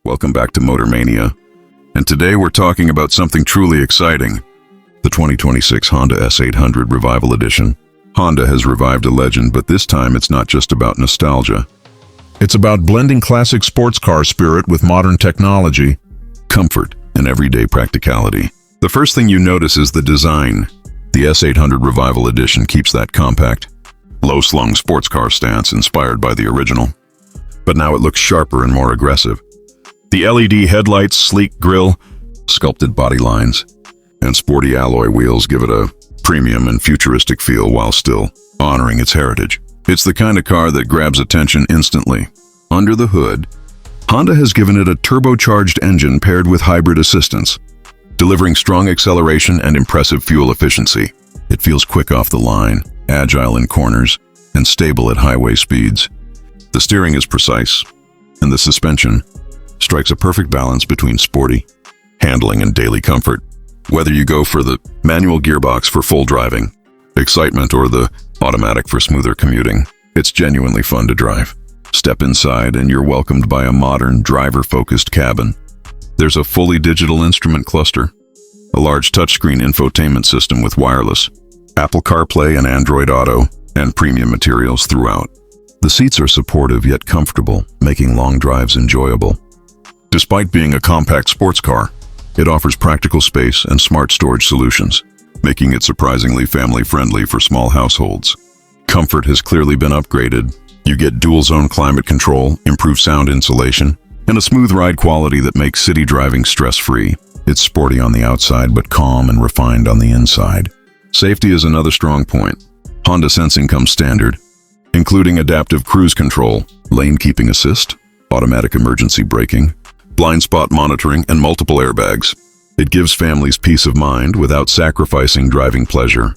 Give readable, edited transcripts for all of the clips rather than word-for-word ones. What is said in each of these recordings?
Welcome back to Motor Mania, and today we're talking about something truly exciting, the 2026 Honda S800 Revival Edition. Honda has revived a legend, but this time it's not just about nostalgia. It's about blending classic sports car spirit with modern technology, comfort, and everyday practicality. The first thing you notice is the design. The S800 Revival Edition keeps that compact, low-slung sports car stance inspired by the original, but now it looks sharper and more aggressive. The LED headlights, sleek grille, sculpted body lines, and sporty alloy wheels give it a premium and futuristic feel while still honoring its heritage. It's the kind of car that grabs attention instantly. Under the hood, Honda has given it a turbocharged engine paired with hybrid assistance, delivering strong acceleration and impressive fuel efficiency. It feels quick off the line, agile in corners, and stable at highway speeds. The steering is precise, and the suspension strikes a perfect balance between sporty handling and daily comfort. Whether you go for the manual gearbox for full driving, excitement, or the automatic for smoother commuting, it's genuinely fun to drive. Step inside and you're welcomed by a modern, driver-focused cabin. There's a fully digital instrument cluster, a large touchscreen infotainment system with wireless, Apple CarPlay and Android Auto, and premium materials throughout. The seats are supportive yet comfortable, making long drives enjoyable. Despite being a compact sports car, it offers practical space and smart storage solutions, making it surprisingly family-friendly for small households. Comfort has clearly been upgraded. You get dual-zone climate control, improved sound insulation, and a smooth ride quality that makes city driving stress-free. It's sporty on the outside, but calm and refined on the inside. Safety is another strong point. Honda Sensing comes standard, including adaptive cruise control, lane keeping assist, automatic emergency braking, blind spot monitoring, and multiple airbags. It gives families peace of mind without sacrificing driving pleasure.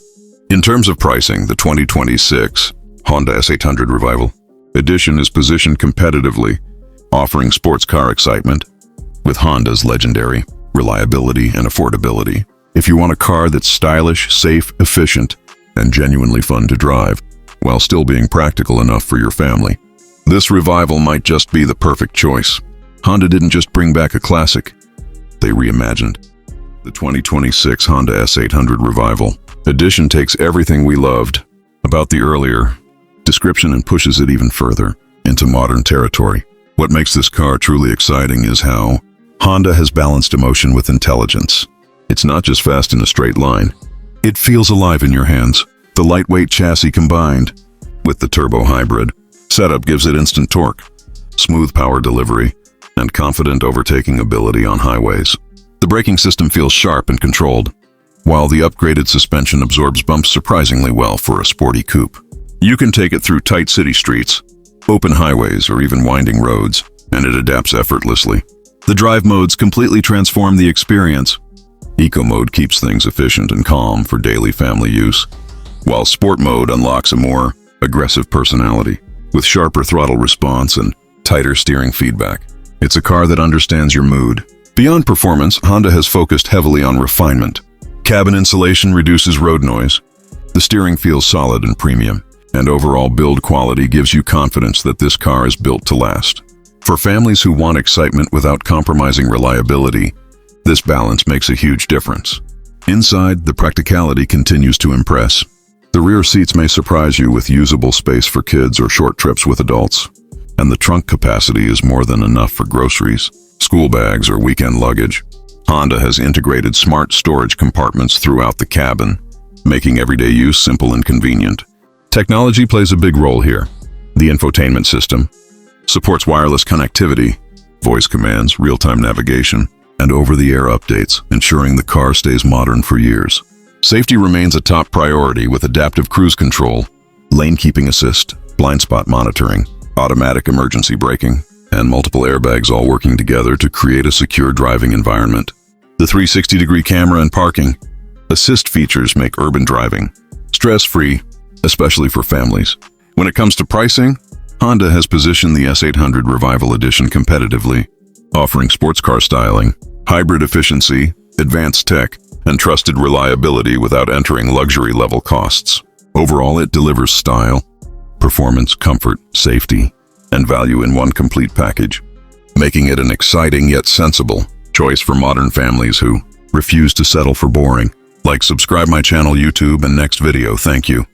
In terms of pricing, the 2026 Honda S800 Revival Edition is positioned competitively, offering sports car excitement with Honda's legendary reliability and affordability. If you want a car that's stylish, safe, efficient, and genuinely fun to drive, while still being practical enough for your family, this Revival might just be the perfect choice. Honda didn't just bring back a classic, they reimagined. The 2026 Honda S800 Revival Edition takes everything we loved about the earlier description and pushes it even further into modern territory. What makes this car truly exciting is how Honda has balanced emotion with intelligence. It's not just fast in a straight line, it feels alive in your hands. The lightweight chassis combined with the turbo hybrid setup gives it instant torque, smooth power delivery, and confident overtaking ability on highways. The braking system feels sharp and controlled, while the upgraded suspension absorbs bumps surprisingly well for a sporty coupe. You can take it through tight city streets, open highways, or even winding roads, and it adapts effortlessly. The drive modes completely transform the experience. Eco mode keeps things efficient and calm for daily family use, while sport mode unlocks a more aggressive personality, with sharper throttle response and tighter steering feedback. It's a car that understands your mood. Beyond performance, Honda has focused heavily on refinement. Cabin insulation reduces road noise. The steering feels solid and premium, and overall build quality gives you confidence that this car is built to last. For families who want excitement without compromising reliability, this balance makes a huge difference. Inside, the practicality continues to impress. The rear seats may surprise you with usable space for kids or short trips with adults, and the trunk capacity is more than enough for groceries, school bags, or weekend luggage. Honda has integrated smart storage compartments throughout the cabin, making everyday use simple and convenient. Technology plays a big role here. The infotainment system supports wireless connectivity, voice commands, real-time navigation, and over-the-air updates, ensuring the car stays modern for years. Safety remains a top priority with adaptive cruise control, lane keeping assist, blind spot monitoring, automatic emergency braking, and multiple airbags all working together to create a secure driving environment. The 360-degree camera and parking assist features make urban driving stress-free, especially for families. When it comes to pricing, Honda has positioned the S800 Revival Edition competitively, offering sports car styling, hybrid efficiency, advanced tech, and trusted reliability without entering luxury-level costs. Overall, it delivers style, performance, comfort, safety, and value in one complete package. making it an exciting yet sensible choice for modern families who refuse to settle for boring. Like, subscribe my channel, YouTube, and next video. Thank you.